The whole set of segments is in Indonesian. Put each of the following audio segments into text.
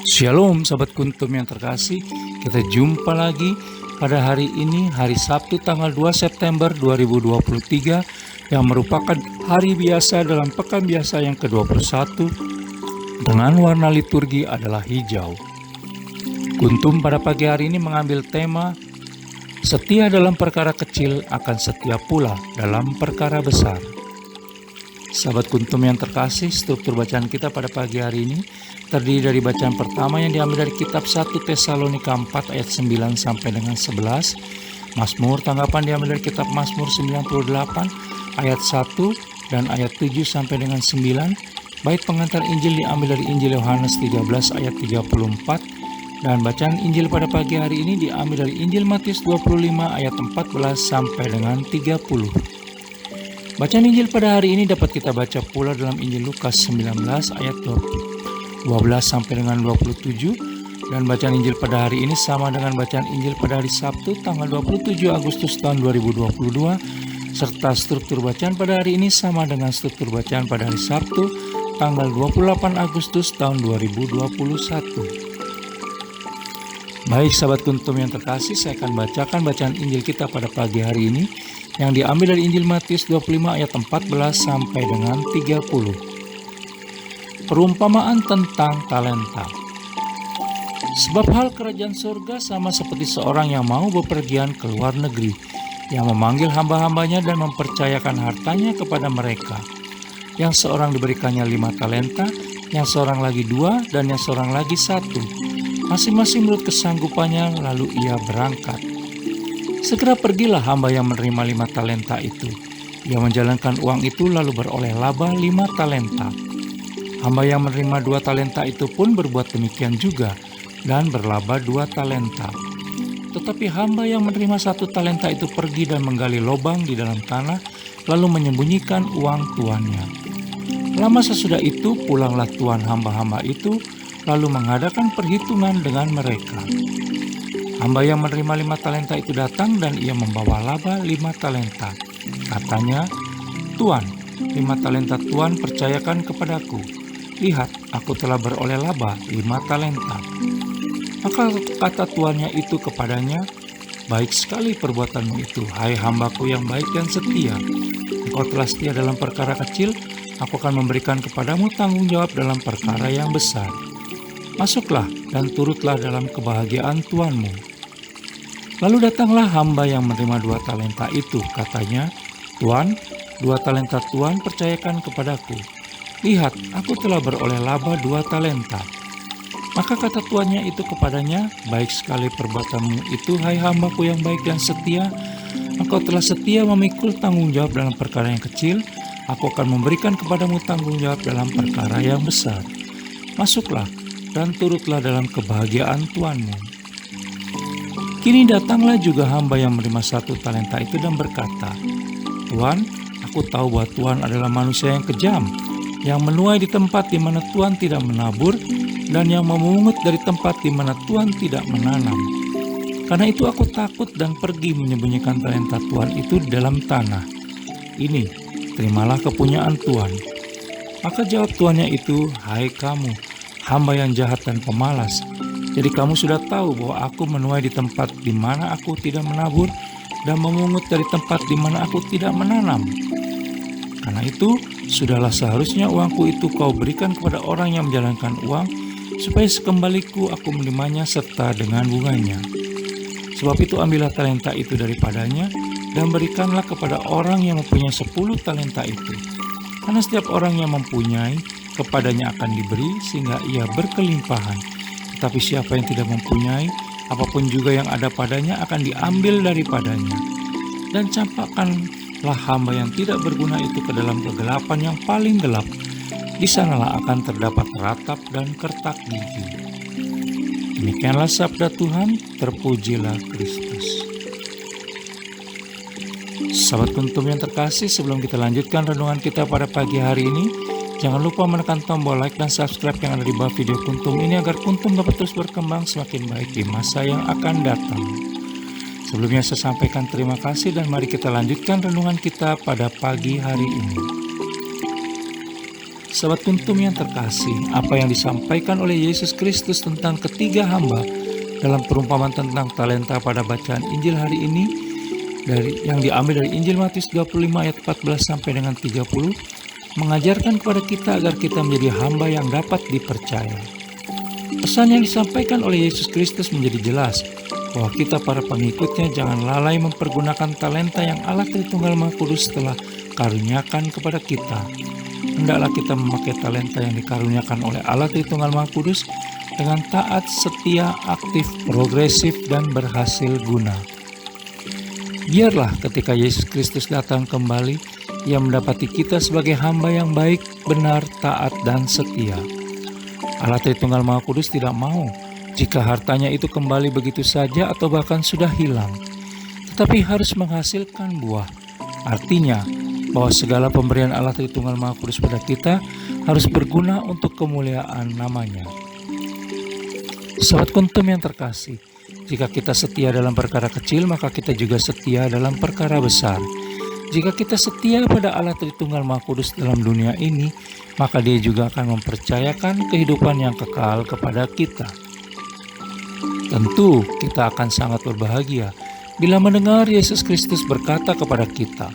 Shalom sahabat kuntum yang terkasih, kita jumpa lagi pada hari ini, hari Sabtu tanggal 2 September 2023 yang merupakan hari biasa dalam pekan biasa yang ke-21 dengan warna liturgi adalah hijau. Kuntum pada pagi hari ini mengambil tema setia dalam perkara kecil akan setia pula dalam perkara besar. Sahabat kuntum yang terkasih, struktur bacaan kita pada pagi hari ini terdiri dari bacaan pertama yang diambil dari kitab 1 Tesalonika 4 ayat 9 sampai dengan 11. Mazmur tanggapan diambil dari kitab Mazmur 98 ayat 1 dan ayat 7 sampai dengan 9. Bait pengantar Injil diambil dari Injil Yohanes 13 ayat 34. Dan bacaan Injil pada pagi hari ini diambil dari Injil Matius 25 ayat 14 sampai dengan 30. Bacaan Injil pada hari ini dapat kita baca pula dalam Injil Lukas 19 ayat 12 sampai dengan 27. Dan bacaan Injil pada hari ini sama dengan bacaan Injil pada hari Sabtu tanggal 27 Agustus tahun 2022. Serta struktur bacaan pada hari ini sama dengan struktur bacaan pada hari Sabtu tanggal 28 Agustus tahun 2021. Baik sahabat kuntum yang terkasih, saya akan bacakan bacaan Injil kita pada pagi hari ini yang diambil dari Injil Matius 25 ayat 14 sampai dengan 30. Perumpamaan tentang talenta. Sebab hal kerajaan surga sama seperti seorang yang mau bepergian ke luar negeri, yang memanggil hamba-hambanya dan mempercayakan hartanya kepada mereka. Yang seorang diberikannya 5 talenta, yang seorang lagi 2, dan yang seorang lagi 1. Masing-masing menurut kesanggupannya, lalu ia berangkat. Segera pergilah hamba yang menerima 5 talenta itu. Ia menjalankan uang itu lalu beroleh laba 5 talenta. Hamba yang menerima 2 talenta itu pun berbuat demikian juga dan berlaba 2 talenta. Tetapi hamba yang menerima 1 talenta itu pergi dan menggali lubang di dalam tanah lalu menyembunyikan uang tuannya. Lama sesudah itu pulanglah tuan hamba-hamba itu lalu mengadakan perhitungan dengan mereka. Hamba yang menerima 5 talenta itu datang dan ia membawa laba 5 talenta. Katanya, "Tuan, 5 talenta Tuan percayakan kepadaku. Lihat, aku telah beroleh laba 5 talenta." Maka kata tuannya itu kepadanya, "Baik sekali perbuatanmu itu, hai hambaku yang baik dan setia. Engkau telah setia dalam perkara kecil, aku akan memberikan kepadamu tanggung jawab dalam perkara yang besar. Masuklah dan turutlah dalam kebahagiaan tuanmu." Lalu datanglah hamba yang menerima 2 talenta itu. Katanya, "Tuan, 2 talenta Tuan percayakan kepadaku. Lihat, aku telah beroleh laba 2 talenta." Maka kata tuannya itu kepadanya, "Baik sekali perbuatanmu itu, hai hambaku yang baik dan setia. Engkau telah setia memikul tanggung jawab dalam perkara yang kecil. Aku akan memberikan kepadamu tanggung jawab dalam perkara yang besar. Masuklah dan turutlah dalam kebahagiaan tuanmu." Kini datanglah juga hamba yang menerima 1 talenta itu dan berkata, "Tuan, aku tahu bahwa Tuan adalah manusia yang kejam, yang menuai di tempat di mana Tuan tidak menabur, dan yang memungut dari tempat di mana Tuan tidak menanam. Karena itu aku takut dan pergi menyembunyikan talenta Tuan itu di dalam tanah. Ini, terimalah kepunyaan Tuan." Maka jawab tuannya itu, "Hai kamu, hamba yang jahat dan pemalas. Jadi kamu sudah tahu bahwa aku menuai di tempat di mana aku tidak menabur dan memungut dari tempat di mana aku tidak menanam. Karena itu, sudahlah seharusnya uangku itu kau berikan kepada orang yang menjalankan uang, supaya sekembaliku aku menerimanya serta dengan bunganya. Sebab itu ambillah talenta itu daripadanya dan berikanlah kepada orang yang mempunyai 10 talenta itu. Karena setiap orang yang mempunyai, kepadanya akan diberi sehingga ia berkelimpahan. Tapi siapa yang tidak mempunyai, apapun juga yang ada padanya akan diambil daripadanya. Dan campakkanlah hamba yang tidak berguna itu ke dalam kegelapan yang paling gelap. Di sanalah akan terdapat ratap dan kertak gigi." Demikianlah sabda Tuhan, terpujilah Kristus. Sahabat kuntum yang terkasih, sebelum kita lanjutkan renungan kita pada pagi hari ini, jangan lupa menekan tombol like dan subscribe yang ada di bawah video kuntum ini agar kuntum dapat terus berkembang semakin baik di masa yang akan datang. Sebelumnya saya sampaikan terima kasih dan mari kita lanjutkan renungan kita pada pagi hari ini. Sahabat Kuntum yang terkasih, apa yang disampaikan oleh Yesus Kristus tentang ketiga hamba dalam perumpamaan tentang talenta pada bacaan Injil hari ini yang diambil dari Injil Matius 25 ayat 14 sampai dengan 30 mengajarkan kepada kita agar kita menjadi hamba yang dapat dipercaya. Pesan yang disampaikan oleh Yesus Kristus menjadi jelas bahwa kita para pengikutnya jangan lalai mempergunakan talenta yang Allah Tritunggal Maha Kudus telah karuniakan kepada kita. Hendaklah kita memakai talenta yang dikaruniakan oleh Allah Tritunggal Maha Kudus dengan taat, setia, aktif, progresif, dan berhasil guna. Biarlah ketika Yesus Kristus datang kembali, Ia mendapati kita sebagai hamba yang baik, benar, taat, dan setia. Allah Tritunggal Maha Kudus tidak mau jika hartanya itu kembali begitu saja atau bahkan sudah hilang, tetapi harus menghasilkan buah. Artinya, bahwa segala pemberian Allah Tritunggal Maha Kudus pada kita harus berguna untuk kemuliaan namanya. Sahabat Kuntum yang terkasih, jika kita setia dalam perkara kecil, maka kita juga setia dalam perkara besar. Jika kita setia pada Allah Tritunggal Maha Kudus dalam dunia ini, maka Dia juga akan mempercayakan kehidupan yang kekal kepada kita. Tentu kita akan sangat berbahagia bila mendengar Yesus Kristus berkata kepada kita,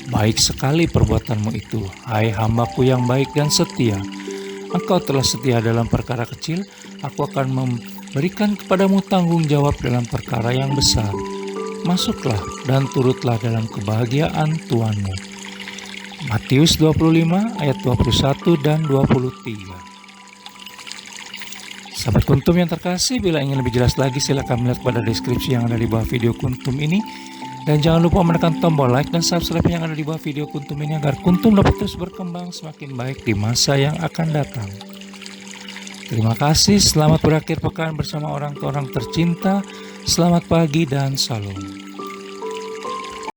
"Baik sekali perbuatanmu itu, hai hambaku yang baik dan setia. Engkau telah setia dalam perkara kecil, aku akan memberikan kepadamu tanggung jawab dalam perkara yang besar. Masuklah dan turutlah dalam kebahagiaan Tuhanmu." Matius 25 ayat 21 dan 23. Sahabat Kuntum yang terkasih, bila ingin lebih jelas lagi silakan melihat pada deskripsi yang ada di bawah video Kuntum ini. Dan jangan lupa menekan tombol like dan subscribe yang ada di bawah video Kuntum ini agar Kuntum dapat terus berkembang semakin baik di masa yang akan datang. Terima kasih, selamat berakhir pekan bersama orang tercinta. Selamat pagi dan salam.